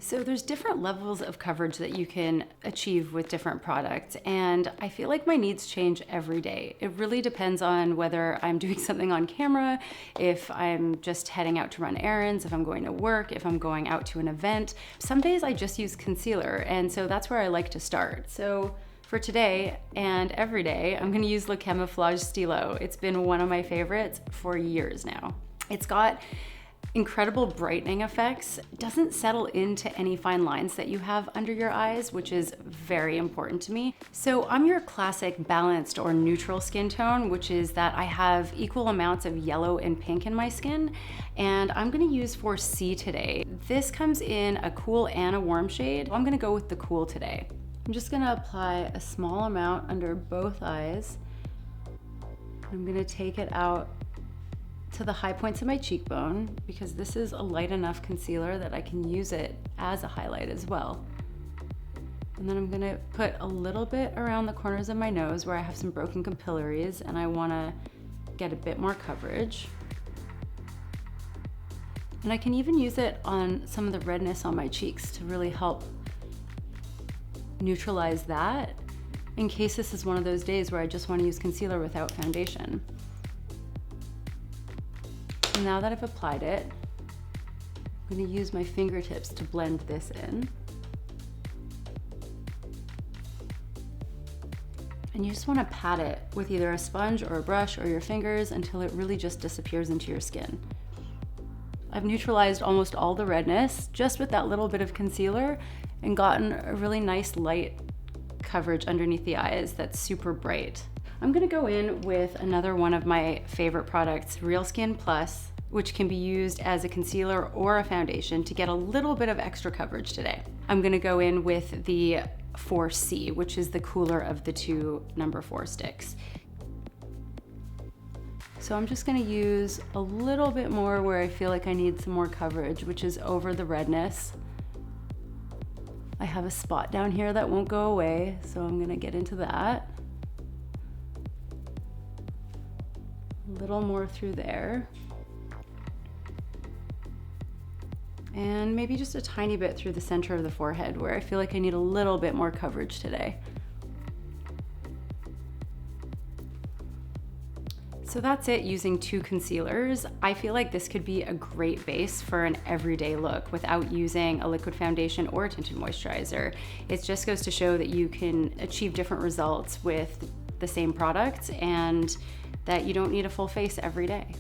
So there's different levels of coverage that you can achieve with different products, and I feel like my needs change every day. It really depends on whether I'm doing something on camera, if I'm just heading out to run errands, if I'm going to work, if I'm going out to an event. Some days I just use concealer, and so that's where I like to start. So for today and every day, I'm gonna use the Camouflage Stylo. It's been one of my favorites for years now. It's got incredible brightening effects. It doesn't settle into any fine lines that you have under your eyes, which is very important to me. So I'm your classic balanced or neutral skin tone, which is that I have equal amounts of yellow and pink in my skin, and I'm gonna use 4C today. This comes in a cool and a warm shade. I'm gonna go with the cool today. I'm just gonna apply a small amount under both eyes. I'm gonna take it out to the high points of my cheekbone, because this is a light enough concealer that I can use it as a highlight as well. And then I'm gonna put a little bit around the corners of my nose where I have some broken capillaries and I wanna get a bit more coverage. And I can even use it on some of the redness on my cheeks to really help neutralize that, in case this is one of those days where I just wanna use concealer without foundation. Now that I've applied it, I'm gonna use my fingertips to blend this in. And you just wanna pat it with either a sponge or a brush or your fingers until it really just disappears into your skin. I've neutralized almost all the redness just with that little bit of concealer and gotten a really nice light coverage underneath the eyes that's super bright. I'm gonna go in with another one of my favorite products, Real Skin Plus, which can be used as a concealer or a foundation to get a little bit of extra coverage today. I'm gonna go in with the 4C, which is the cooler of the two number 4 sticks. So I'm just gonna use a little bit more where I feel like I need some more coverage, which is over the redness. I have a spot down here that won't go away, so I'm gonna get into that. A little more through there. And maybe just a tiny bit through the center of the forehead where I feel like I need a little bit more coverage today. So that's it using 2 concealers. I feel like this could be a great base for an everyday look without using a liquid foundation or a tinted moisturizer. It just goes to show that you can achieve different results with the same product and that you don't need a full face every day.